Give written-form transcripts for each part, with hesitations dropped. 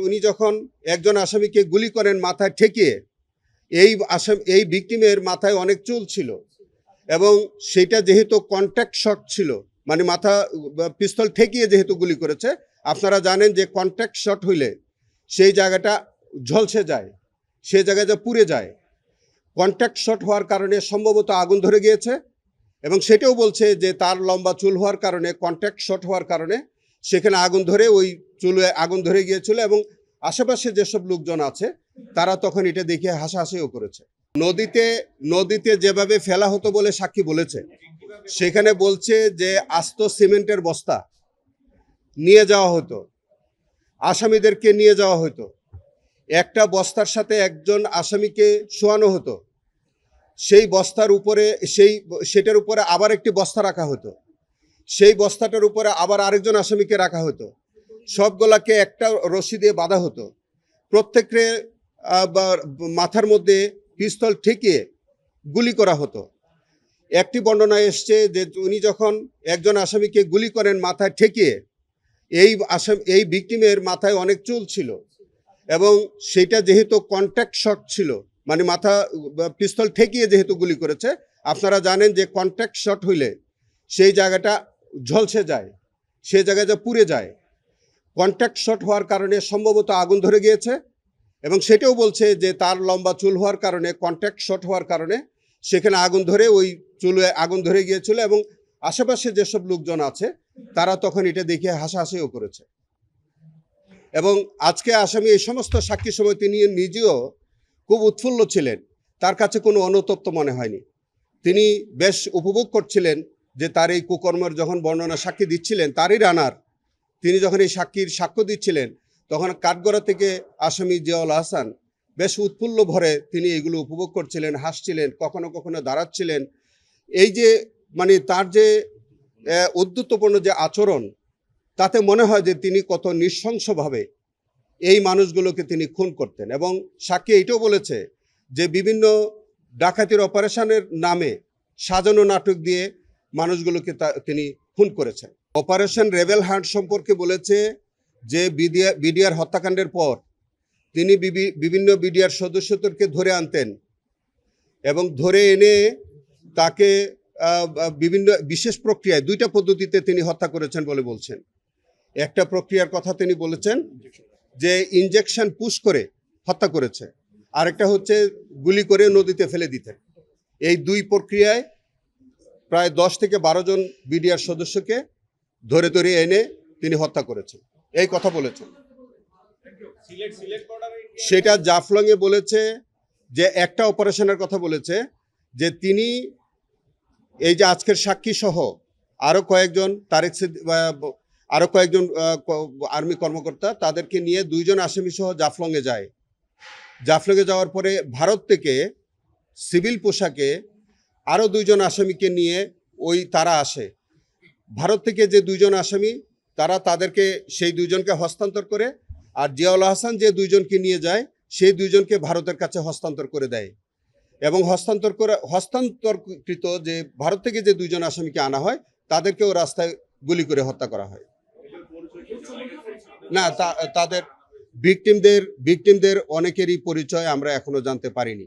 উনি যখন একজন আসামিকে গুলি করেন মাথায় ঠেকিয়ে, এই ভিকটিমের মাথায় অনেক চুল ছিল এবং সেটা যেহেতু কন্ট্যাক্ট শট ছিল, মানে মাথা পিস্তল ঠেকিয়ে যেহেতু গুলি করেছে, আপনারা জানেন যে কন্ট্যাক্ট শট হইলে সেই জায়গাটা ঝলসে যায়, সেই জায়গায় যা পুড়ে যায়। কন্ট্যাক্ট শট হওয়ার কারণে সম্ভবত আগুন ধরে গিয়েছে এবং সেটাও বলছে যে তার লম্বা চুল হওয়ার কারণে, কন্ট্যাক্ট শট হওয়ার কারণে সেখানে আগুন ধরে, ওই চুলে আগুন ধরে গিয়েছিল এবং আশেপাশে যেসব লোকজন আছে তারা তখন এটা দেখে হাসাহাসিও করেছে। নদীতে যেভাবে ফেলা হতো বলে সাক্ষী বলেছে, সেখানে বলছে যে আস্ত সিমেন্টের বস্তা নিয়ে যাওয়া হতো, আসামিদেরকে নিয়ে যাওয়া হতো, একটা বস্তার সাথে একজন আসামিকে শোয়ানো হতো, সেই বস্তার উপরে সেটার উপরে আবার একটি বস্তা রাখা হতো, সেই বস্তাটার উপরে আবার আরেকজন আসামিকে রাখা হতো, সবগুলাকে একটা রশি দিয়ে বাঁধা হতো, প্রত্যেকের মাথার মধ্যে পিস্তল ঠেকিয়ে গুলি করা হতো। একটি বর্ণনায় এসছে যে উনি যখন একজন আসামিকে গুলি করেন মাথায় ঠেকিয়ে, এই ভিকটিমের মাথায় অনেক চুল ছিল এবং সেটা যেহেতু কন্ট্যাক্ট শট ছিল, মানে মাথা পিস্তল ঠেকিয়ে যেহেতু গুলি করেছে, আপনারা জানেন যে কন্ট্যাক্ট শট হইলে সেই জায়গাটা ঝলসে যায়, সেই জায়গায় যা পুড়ে যায়। কন্ট্যাক্ট শট হওয়ার কারণে সম্ভবত আগুন ধরে গিয়েছে এবং সেটাও বলছে যে তার লম্বা চুল হওয়ার কারণে, কন্ট্যাক্ট শট হওয়ার কারণে সেখানে আগুন ধরে, ওই চুলে আগুন ধরে গিয়েছিল এবং আশেপাশে যেসব লোকজন আছে তারা তখন এটা দেখে হাসাহাসিও করেছে। এবং আজকে আসামি এই সমস্ত সাক্ষী সময় তিনি নিজেও খুব উৎফুল্ল ছিলেন, তার কাছে কোনো অনুতপ্ত মনে হয়নি। তিনি বেশ উপভোগ করছিলেন যে তার এই কুকর্মের যখন বর্ণনা সাক্ষী দিচ্ছিলেন, তারই রানার তিনি যখন এই সাক্ষ্য দিচ্ছিলেন, তখন কাঠগড়া থেকে আসামি জিয়াউল আহসান বেশ উৎফুল্ল ভরে তিনি এগুলো উপভোগ করছিলেন, হাসছিলেন, কখনো কখনো দাঁড়াচ্ছিলেন। এই যে মানে তার যে উদ্ধত্তপূর্ণ যে আচরণ, তাতে মনে হয় যে তিনি কত নৃশংসভাবে এই মানুষগুলোকে তিনি খুন করতেন। এবং সাক্ষী এইটাও বলেছে যে বিভিন্ন ডাকাতির অপারেশনের নামে সাজানো নাটক দিয়ে মানুষগুলোকে তিনি খুন করেছেন। অপারেশন রেবেল হান্ট সম্পর্কে বলেছে যে বিডিআর হত্যাকাণ্ডের পর তিনি বিভিন্ন বিডিআর সদস্যদেরকে ধরে আনতেন এবং ধরে এনে তাকে বিভিন্ন বিশেষ প্রক্রিয়ায়, দুইটা পদ্ধতিতে তিনি হত্যা করেছেন বলে বলছেন। একটা প্রক্রিয়ার কথা তিনি বলেছেন যে ইনজেকশন পুশ করে হত্যা করেছে, আরেকটা হচ্ছে গুলি করে নদীতে ফেলে দিতেন। এই দুই প্রক্রিয়ায় প্রায় 10 থেকে 12 জন বিডিআর সদস্যকে ধরে এনে তিনি হত্যা করেছেন, এই কথা বলেছেন। সেটা জাফলংয়ে বলেছে যে একটা অপারেশনের কথা বলেছে যে তিনি এই যে আজকের সাক্ষী সহ আরো কয়েকজন আরো কয়েকজন আর্মি কর্মকর্তা, তাদেরকে নিয়ে 2 জন আসামি সহ জাফলংয়ে যায়। জাফলংয়ে যাওয়ার পরে ভারত থেকে সিভিল পোশাকে আরো 2 জন আসামিকে নিয়ে তারা আসে। ভারত থেকে যে 2 জন আসামি, তারা তাদেরকে সেই 2 জনকে হস্তান্তর করে, আর জিয়াউল আহসান যে 2 জনকে নিয়ে যায় সেই 2 জনকে ভারতের কাছে হস্তান্তর করে দেয়। এবং হস্তান্তরকৃত যে ভারত থেকে যে 2 জন আসামিকে আনা হয়, তাদেরকেও রাস্তায় গুলি করে হত্যা করা হয়। না, তাদের ভিকটিমদের অনেকেরই পরিচয় আমরা এখনো জানতে পারিনি।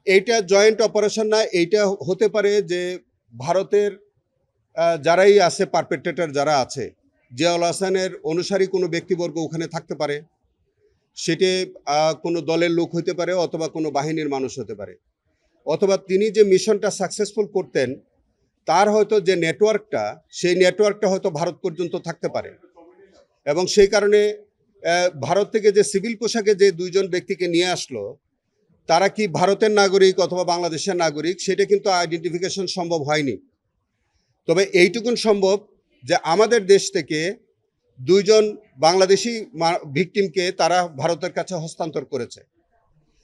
এইটা জয়েন্ট অপারেশন না, এইটা হতে পারে যে ভারতের যারাই আছে, পারপেট্রেটর যারা আছে, জিয়াউল আহসানের অনুসারী কোনো ব্যক্তিবর্গ ওখানে থাকতে পারে, সেটি কোনো দলের লোক হতে পারে অথবা কোনো বাহিনীর মানুষ হতে পারে, অথবা তিনি যে মিশনটা সাকসেসফুল করতেন তার হয়তো যে নেটওয়ার্কটা, সেই নেটওয়ার্কটা হয়তো ভারত পর্যন্ত থাকতে পারে। এবং সেই কারণে ভারত থেকে যে সিভিল পোশাকে যে 2 জন ব্যক্তিকে নিয়ে আসলো, তারা কি ভারতের নাগরিক অথবা বাংলাদেশের নাগরিক সেটা কিন্তু আইডেন্টিফিকেশন সম্ভব হয়নি। তবে এইটুকুন সম্ভব যে আমাদের দেশ থেকে 2 জন বাংলাদেশি ভিকটিমকে তারা ভারতের কাছে হস্তান্তর করেছে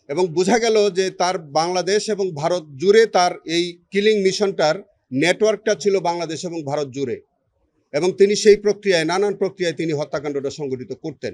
এবং বোঝা গেল যে তার বাংলাদেশ এবং ভারত জুড়ে তার এই কিলিং মিশনটার নেটওয়ার্কটা ছিল বাংলাদেশ এবং ভারত জুড়ে, এবং তিনি সেই প্রক্রিয়ায়, নানান প্রক্রিয়ায় তিনি হত্যাকাণ্ডটা সংগঠিত করতেন।